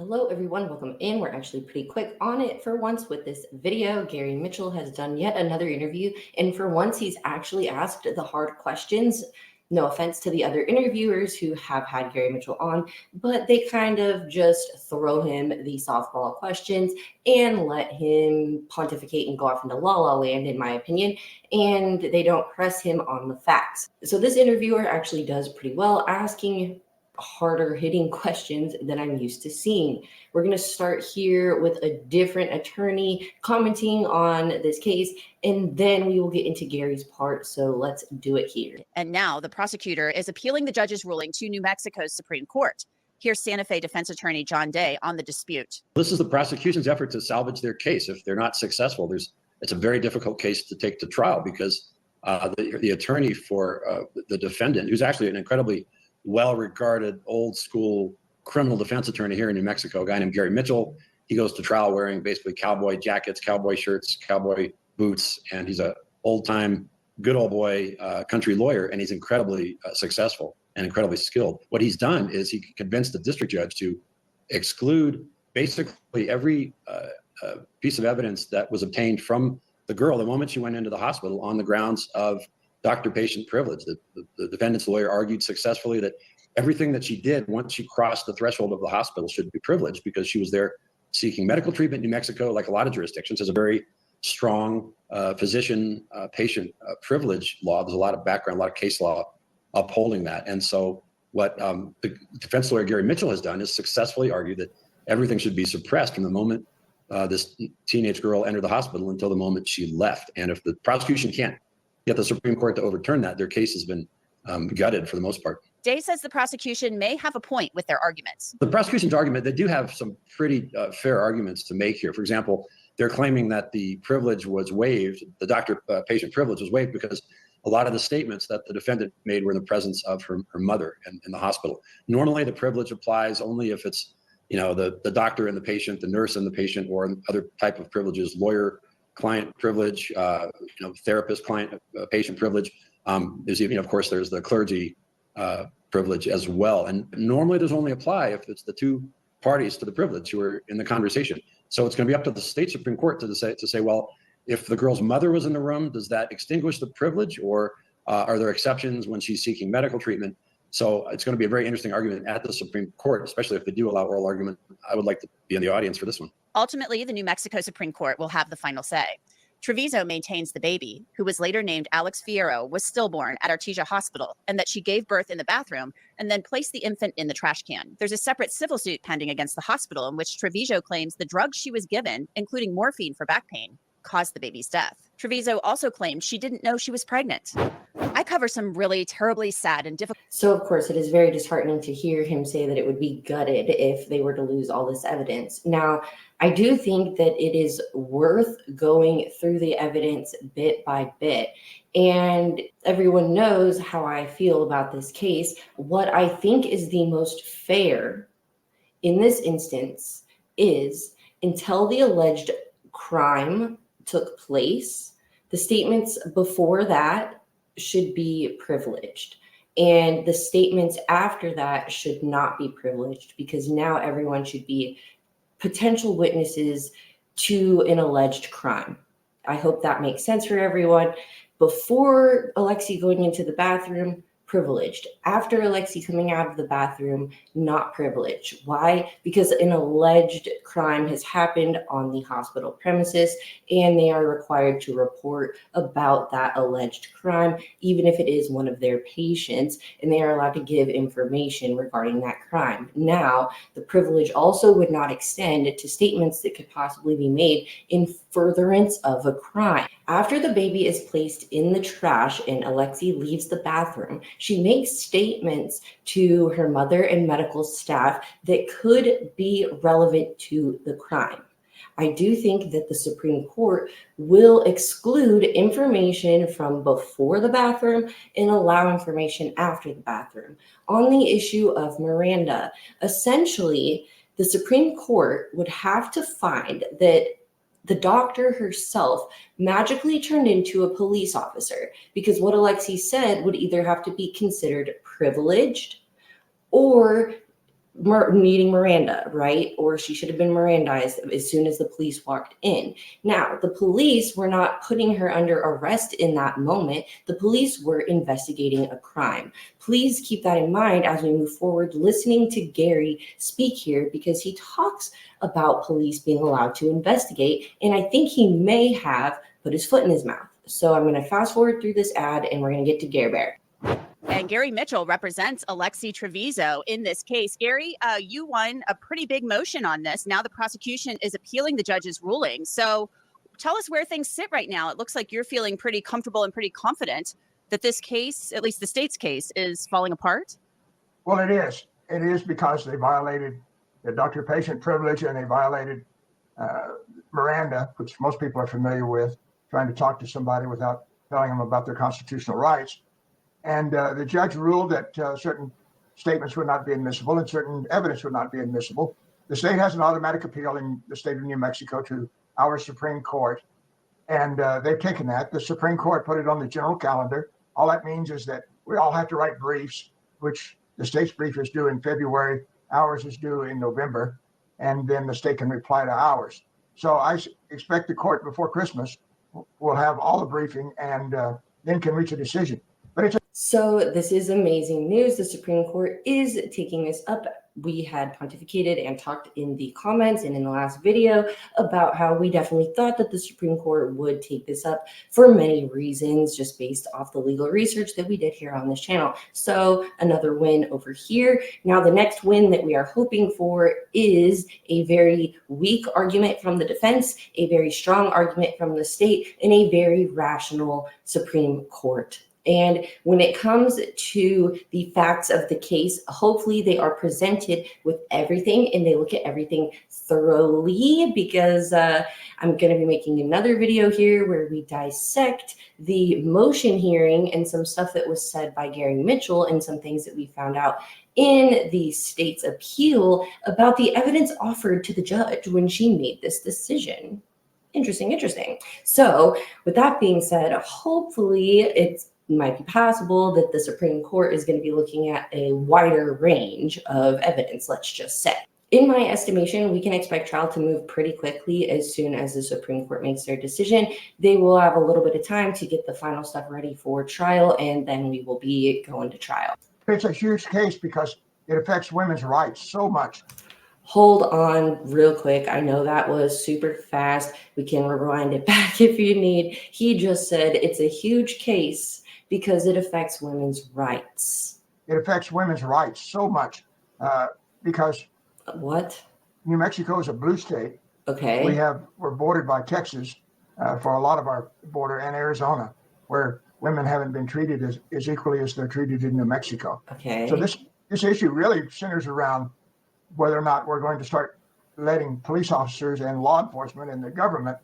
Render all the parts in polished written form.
Hello everyone, welcome in. We're actually pretty quick on it for once with this video. Gary Mitchell has done yet another interview, and for once he's actually asked the hard questions. No offense to the other interviewers who have had Gary Mitchell on, but they kind of just throw him the softball questions and let him pontificate and go off into la la land, in my opinion, and they don't press him on the facts. So this interviewer actually does pretty well, asking harder hitting questions than I'm used to seeing. We're going to start here with a different attorney commenting on this case, and then we will get into Gary's part. So let's do it here. And now the prosecutor is appealing the judge's ruling to New Mexico's Supreme Court. Here's Santa Fe defense attorney John Day on the dispute. This is the prosecution's effort to salvage their case. If they're not successful, it's a very difficult case to take to trial because the attorney for the defendant, who's actually an incredibly well-regarded old school criminal defense attorney here in New Mexico, a guy named Gary Mitchell. He goes to trial wearing basically cowboy jackets, cowboy shirts, cowboy boots, and he's a old-time good old boy country lawyer, and he's incredibly successful and incredibly skilled. What he's done is he convinced the district judge to exclude basically every piece of evidence that was obtained from the girl the moment she went into the hospital on the grounds of doctor-patient privilege. The defendant's lawyer argued successfully that everything that she did once she crossed the threshold of the hospital should be privileged because she was there seeking medical treatment. New Mexico, like a lot of jurisdictions, has a very strong physician-patient privilege law. There's a lot of background, a lot of case law upholding that. And so what the defense lawyer Gary Mitchell has done is successfully argued that everything should be suppressed from the moment this teenage girl entered the hospital until the moment she left. And if the prosecution can't get the Supreme Court to overturn that, their case has been gutted for the most part. Day says the prosecution may have a point with their arguments. The prosecution's argument, they do have some pretty fair arguments to make here. For example, they're claiming that the privilege was waived, the doctor-patient privilege was waived because a lot of the statements that the defendant made were in the presence of her mother in the hospital. Normally, the privilege applies only if it's, the doctor and the patient, the nurse and the patient, or other type of privileges, lawyer-client privilege, therapist-client patient privilege. There's even, of course, there's the clergy privilege as well. And normally those only apply if it's the two parties to the privilege who are in the conversation. So it's going to be up to the state Supreme Court to say, well, if the girl's mother was in the room, does that extinguish the privilege, or are there exceptions when she's seeking medical treatment? So it's going to be a very interesting argument at the Supreme Court, especially if they do allow oral argument. I would like to be in the audience for this one. Ultimately, the New Mexico Supreme Court will have the final say. Trevizo maintains the baby, who was later named Alex Fierro, was stillborn at Artesia Hospital, and that she gave birth in the bathroom and then placed the infant in the trash can. There's a separate civil suit pending against the hospital in which Trevizo claims the drugs she was given, including morphine for back pain, caused the baby's death. Trevizo also claimed she didn't know she was pregnant. I cover some really terribly sad and difficult. So, of course, it is very disheartening to hear him say that it would be gutted if they were to lose all this evidence. Now, I do think that it is worth going through the evidence bit by bit. And everyone knows how I feel about this case. What I think is the most fair in this instance is until the alleged crime took place, the statements before that should be privileged. And the statements after that should not be privileged because now everyone should be potential witnesses to an alleged crime. I hope that makes sense for everyone. Before Alexee going into the bathroom, privileged. After Alexee coming out of the bathroom, not privileged. Why? Because an alleged crime has happened on the hospital premises, and they are required to report about that alleged crime, even if it is one of their patients, and they are allowed to give information regarding that crime. Now, the privilege also would not extend to statements that could possibly be made in furtherance of a crime. After the baby is placed in the trash and Alexee leaves the bathroom, she makes statements to her mother and medical staff that could be relevant to the crime. I do think that the Supreme Court will exclude information from before the bathroom and allow information after the bathroom. On the issue of Miranda, essentially, the Supreme Court would have to find that the doctor herself magically turned into a police officer, because what Alexee said would either have to be considered privileged or needing Miranda, right? Or she should have been Mirandized as soon as the police walked in. Now, the police were not putting her under arrest in that moment. The police were investigating a crime. Please keep that in mind as we move forward, listening to Gary speak here, because he talks about police being allowed to investigate, and I think he may have put his foot in his mouth. So I'm going to fast forward through this ad, and we're going to get to Gary Bear. And Gary Mitchell represents Alexee Trevizo in this case. Gary, you won a pretty big motion on this. Now the prosecution is appealing the judge's ruling. So tell us where things sit right now. It looks like you're feeling pretty comfortable and pretty confident that this case, at least the state's case, is falling apart. Well, it is. It is because they violated the doctor-patient privilege, and they violated Miranda, which most people are familiar with, trying to talk to somebody without telling them about their constitutional rights. And the judge ruled that certain statements would not be admissible and certain evidence would not be admissible. The state has an automatic appeal in the state of New Mexico to our Supreme Court, and they've taken that. The Supreme Court put it on the general calendar. All that means is that we all have to write briefs, which the state's brief is due in February, ours is due in November, and then the state can reply to ours. So I expect the court before Christmas will have all the briefing and then can reach a decision. But it's So this is amazing news. The Supreme Court is taking this up. We had pontificated and talked in the comments and in the last video about how we definitely thought that the Supreme Court would take this up for many reasons, just based off the legal research that we did here on this channel. So another win over here. Now the next win that we are hoping for is a very weak argument from the defense, a very strong argument from the state, and a very rational Supreme Court. And when it comes to the facts of the case, hopefully they are presented with everything and they look at everything thoroughly, because I'm going to be making another video here where we dissect the motion hearing and some stuff that was said by Gary Mitchell and some things that we found out in the state's appeal about the evidence offered to the judge when she made this decision. Interesting. So with that being said, hopefully it might be possible that the Supreme Court is going to be looking at a wider range of evidence, let's just say. In my estimation, we can expect trial to move pretty quickly as soon as the Supreme Court makes their decision. They will have a little bit of time to get the final stuff ready for trial, and then we will be going to trial. It's a huge case because it affects women's rights so much. Hold on real quick. I know that was super fast. We can rewind it back if you need. He just said it's a huge case because it affects women's rights. It affects women's rights so much because what? New Mexico is a blue state. Okay. We're bordered by Texas for a lot of our border, and Arizona, where women haven't been treated as equally as they're treated in New Mexico. Okay. So this issue really centers around whether or not we're going to start letting police officers and law enforcement and the government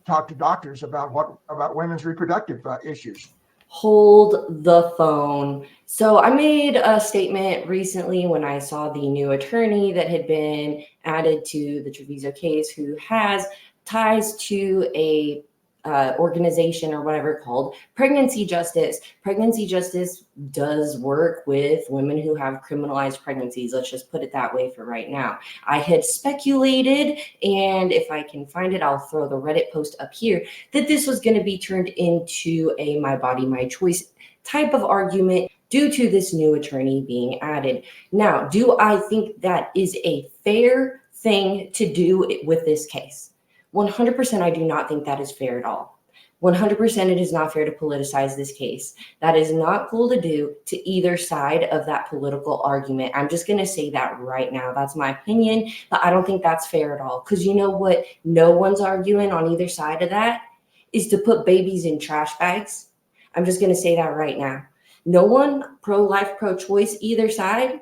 talk to doctors about women's reproductive issues. Hold the phone. So I made a statement recently when I saw the new attorney that had been added to the Trevizo case, who has ties to a organization or whatever called Pregnancy Justice. Pregnancy Justice does work with women who have criminalized pregnancies. Let's just put it that way for right now. I had speculated, and if I can find it, I'll throw the Reddit post up here, that this was going to be turned into a my body, my choice type of argument due to this new attorney being added. Now, do I think that is a fair thing to do with this case? 100% I do not think that is fair at all. 100% it is not fair to politicize this case. That is not cool to do to either side of that political argument. I'm just going to say that right now. That's my opinion, but I don't think that's fair at all. Because you know what no one's arguing on either side of that is to put babies in trash bags. I'm just going to say that right now. No one, pro-life, pro-choice, either side,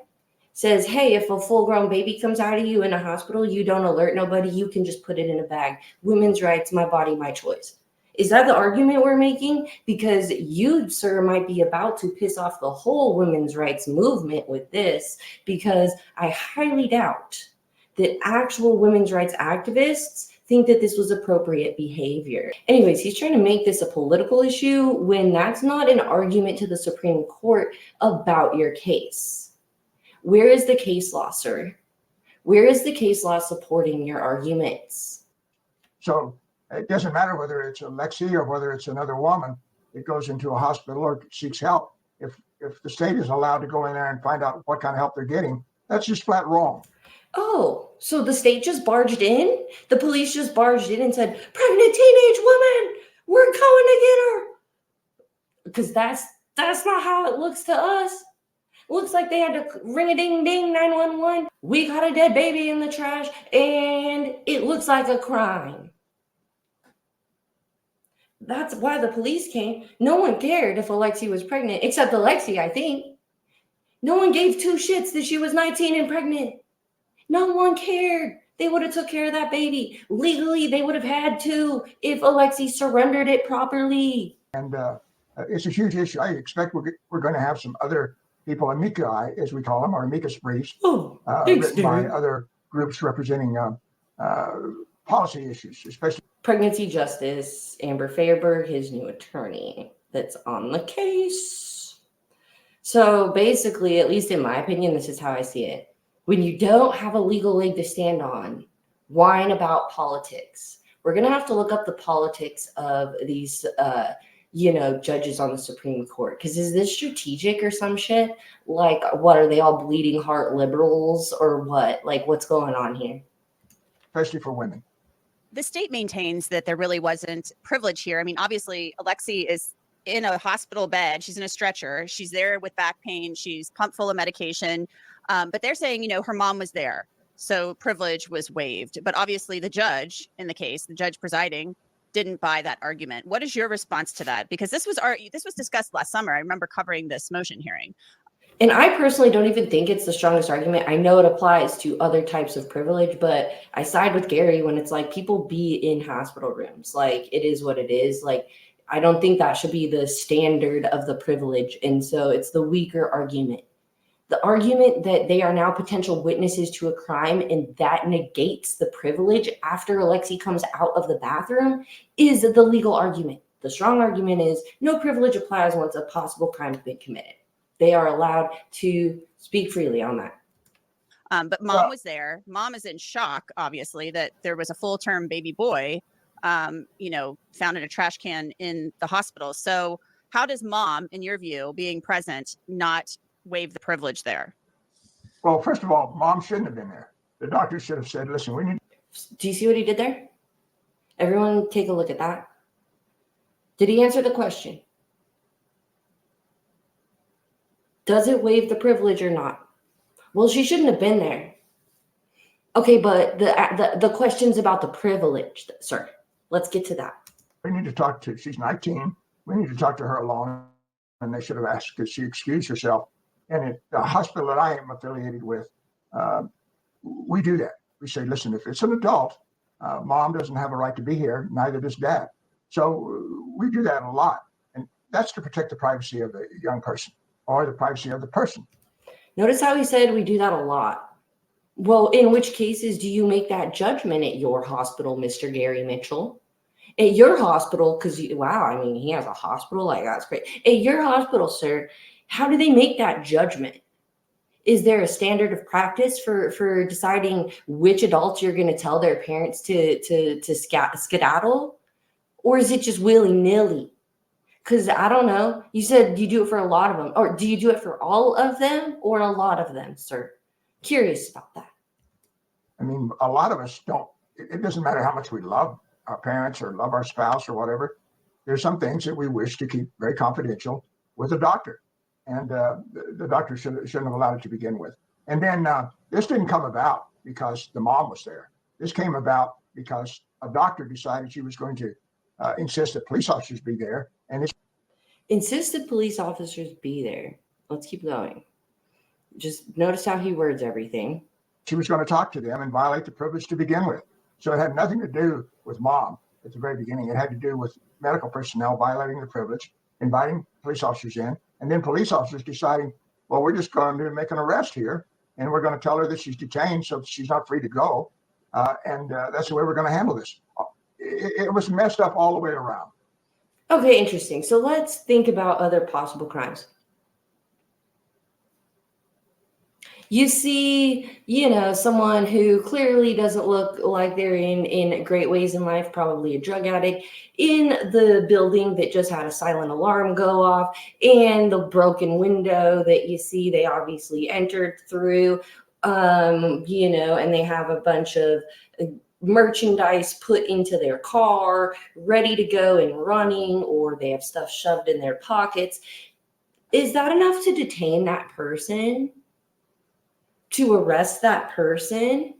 says, hey, if a full-grown baby comes out of you in a hospital, you don't alert nobody, you can just put it in a bag. Women's rights, my body, my choice. Is that the argument we're making? Because you, sir, might be about to piss off the whole women's rights movement with this, because I highly doubt that actual women's rights activists think that this was appropriate behavior. Anyways, he's trying to make this a political issue when that's not an argument to the Supreme Court about your case. Where is the case law, sir? Where is the case law supporting your arguments? So it doesn't matter whether it's Alexee or whether it's another woman that goes into a hospital or seeks help. If the state is allowed to go in there and find out what kind of help they're getting, that's just flat wrong. Oh, so the state just barged in? The police just barged in and said, pregnant teenage woman, we're going to get her. Because that's not how it looks to us. It looks like they had to ring a ding ding 911. We got a dead baby in the trash and it looks like a crime. That's why the police came. No one cared if Alexee was pregnant, except Alexee, I think. No one gave two shits that she was 19 and pregnant. No one cared. They would have took care of that baby. Legally, they would have had to if Alexee surrendered it properly. And it's a huge issue. I expect we're going to have some other people, amici, as we call them, or amicus briefs, written by other groups representing policy issues, especially Pregnancy Justice, Amber Fairberg, his new attorney that's on the case. So basically, at least in my opinion, this is how I see it. When you don't have a legal leg to stand on, whine about politics. We're going to have to look up the politics of these, judges on the Supreme Court. Because is this strategic or some shit? Like, what, are they all bleeding heart liberals or what? Like, what's going on here? especially for women. The state maintains that there really wasn't privilege here. I mean, obviously, Alexee is in a hospital bed. She's in a stretcher. She's there with back pain. She's pumped full of medication. But they're saying, her mom was there. So privilege was waived. But obviously, the judge in the case, the judge presiding, didn't buy that argument. What is your response to that? Because this was discussed last summer. I remember covering this motion hearing. And I personally don't even think it's the strongest argument. I know it applies to other types of privilege, but I side with Gary when it's like people be in hospital rooms. Like, it is what it is. Like, I don't think that should be the standard of the privilege. And so it's the weaker argument. The argument that they are now potential witnesses to a crime and that negates the privilege after Alexee comes out of the bathroom is the legal argument. The strong argument is no privilege applies once a possible crime has been committed. They are allowed to speak freely on that. But mom was there. Mom is in shock, obviously, that there was a full-term baby boy, found in a trash can in the hospital. So how does mom, in your view, being present, not waive the privilege there? Well, first of all, mom shouldn't have been there. The doctor should have said, listen, we need. Do you see what he did there? Everyone take a look at that. Did he answer the question? Does it waive the privilege or not? Well, she shouldn't have been there. Okay, but the question's about the privilege, sir. Let's get to that. We need to talk to, she's 19. We need to talk to her alone. And they should have asked, could she excuse herself? And at the hospital that I am affiliated with, we do that. We say, listen, if it's an adult, mom doesn't have a right to be here, neither does dad. So we do that a lot. And that's to protect the privacy of the young person or the privacy of the person. Notice how he said we do that a lot. Well, in which cases do you make that judgment at your hospital, Mr. Gary Mitchell? At your hospital, because, he has a hospital, like, that's great. At your hospital, sir, how do they make that judgment? Is there a standard of practice for deciding which adults you're going to tell their parents to skedaddle? Or is it just willy-nilly? Because I don't know. You said you do it for a lot of them. Or do you do it for all of them or a lot of them, sir? Curious about that. I mean, a lot of us don't. It doesn't matter how much we love our parents or love our spouse or whatever. There's some things that we wish to keep very confidential with a doctor. And the doctor shouldn't have allowed it to begin with. And then this didn't come about because the mom was there. This came about because a doctor decided she was going to insist that police officers be there. And insist that police officers be there. Let's keep going. Just notice how he words everything. She was going to talk to them and violate the privilege to begin with. So it had nothing to do with mom at the very beginning. It had to do with medical personnel violating the privilege, inviting police officers in, and then police officers deciding, well, we're just going to make an arrest here, and we're going to tell her that she's detained so she's not free to go. And that's the way we're going to handle this. It was messed up all the way around. Okay, interesting. So let's think about other possible crimes. You see, someone who clearly doesn't look like they're in great ways in life, probably a drug addict, in the building that just had a silent alarm go off, and the broken window that you see they obviously entered through, and they have a bunch of merchandise put into their car, ready to go and running, or they have stuff shoved in their pockets. Is that enough to detain that person? To arrest that person?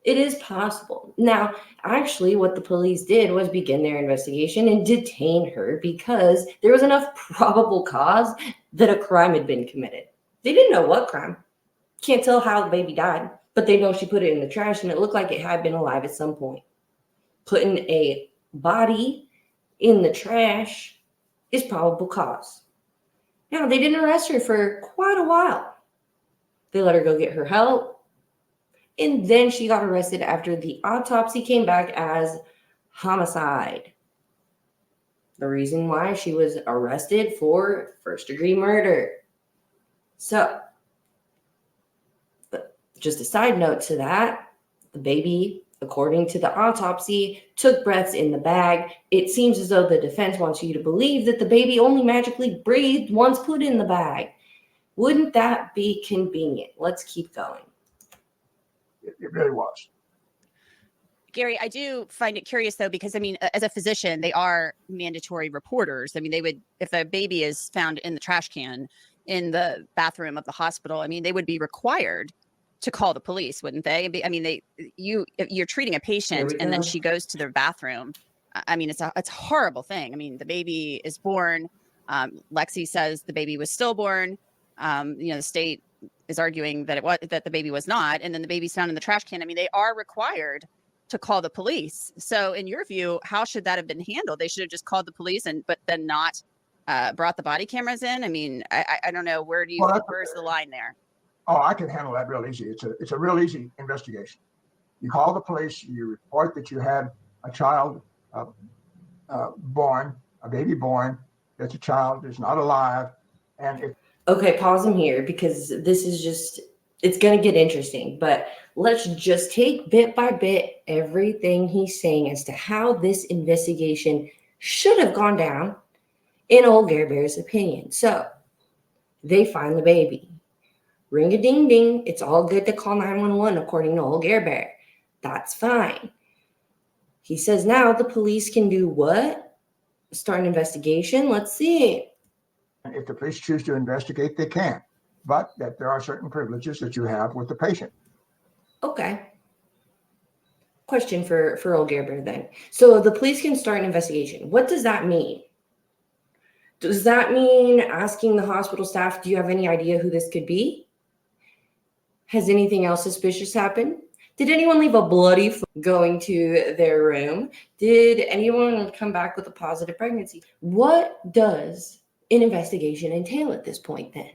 It is possible. Now, actually, what the police did was begin their investigation and detain her because there was enough probable cause that a crime had been committed. They didn't know what crime. Can't tell how the baby died, but they know she put it in the trash and it looked like it had been alive at some point. Putting a body in the trash is probable cause. Now, they didn't arrest her for quite a while. They let her go get her help. And then she got arrested after the autopsy came back as homicide. The reason why she was arrested for first-degree murder. So, just a side note to that, the baby, according to the autopsy, took breaths in the bag. It seems as though the defense wants you to believe that the baby only magically breathed once put in the bag. Wouldn't that be convenient? Let's keep going. It really was. Gary, I do find it curious, though, because, as a physician, they are mandatory reporters. They would, if a baby is found in the trash can in the bathroom of the hospital, they would be required to call the police, wouldn't they? You're treating a patient and then she goes to their bathroom. It's a horrible thing. The baby is born. Lexee says the baby was stillborn. The state is arguing that the baby was not, and then the baby's found in the trash can. They are required to call the police. So in your view, how should that have been handled? They should have just called the police but then not brought the body cameras in. I don't know. Where's the line there? Oh, I can handle that real easy. It's a real easy investigation. You call the police, you report that you had a child born, a baby born, that the child is not alive. And okay, pause him here because this is it's going to get interesting, but let's just take bit by bit everything he's saying as to how this investigation should have gone down in old Gare Bear's opinion. So they find the baby. Ring a ding ding. It's all good to call 911 according to old Gare Bear. That's fine. He says now the police can do what? Start an investigation. Let's see. If the police choose to investigate, they can, but that there are certain privileges that you have with the patient. Okay. Question for old Gare Bear then. So the police can start an investigation. What does that mean? Does that mean asking the hospital staff, do you have any idea who this could be? Has anything else suspicious happened? Did anyone leave a bloody going to their room? Did anyone come back with a positive pregnancy? What does an investigation entail at this point then?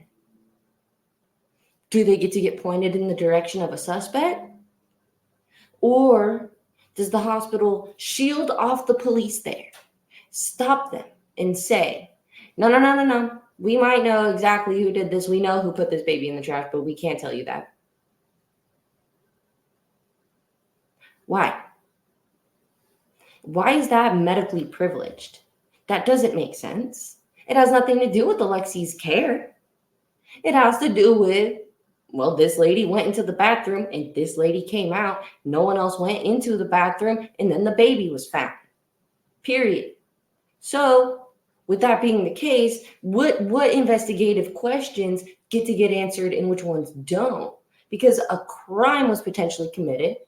Do they get to get pointed in the direction of a suspect? Or does the hospital shield off the police there, stop them and say, no. We might know exactly who did this. We know who put this baby in the trash, but we can't tell you that. Why? Why is that medically privileged? That doesn't make sense. It has nothing to do with Alexee's care. It has to do with, this lady went into the bathroom and this lady came out. No one else went into the bathroom and then the baby was found. Period. So with that being the case, what investigative questions get to get answered and which ones don't? Because a crime was potentially committed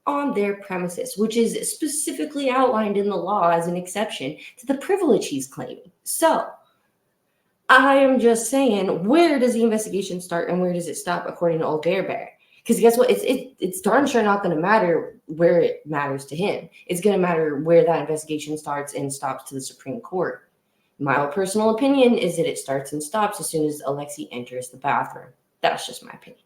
on their premises, which is specifically outlined in the law as an exception to the privilege he's claiming. So I am just saying, where does the investigation start and where does it stop according to old Gare Bear? Because guess what? It's darn sure not going to matter where it matters to him. It's going to matter where that investigation starts and stops to the Supreme Court. My own personal opinion is that it starts and stops as soon as Alexee enters the bathroom. That's just my opinion.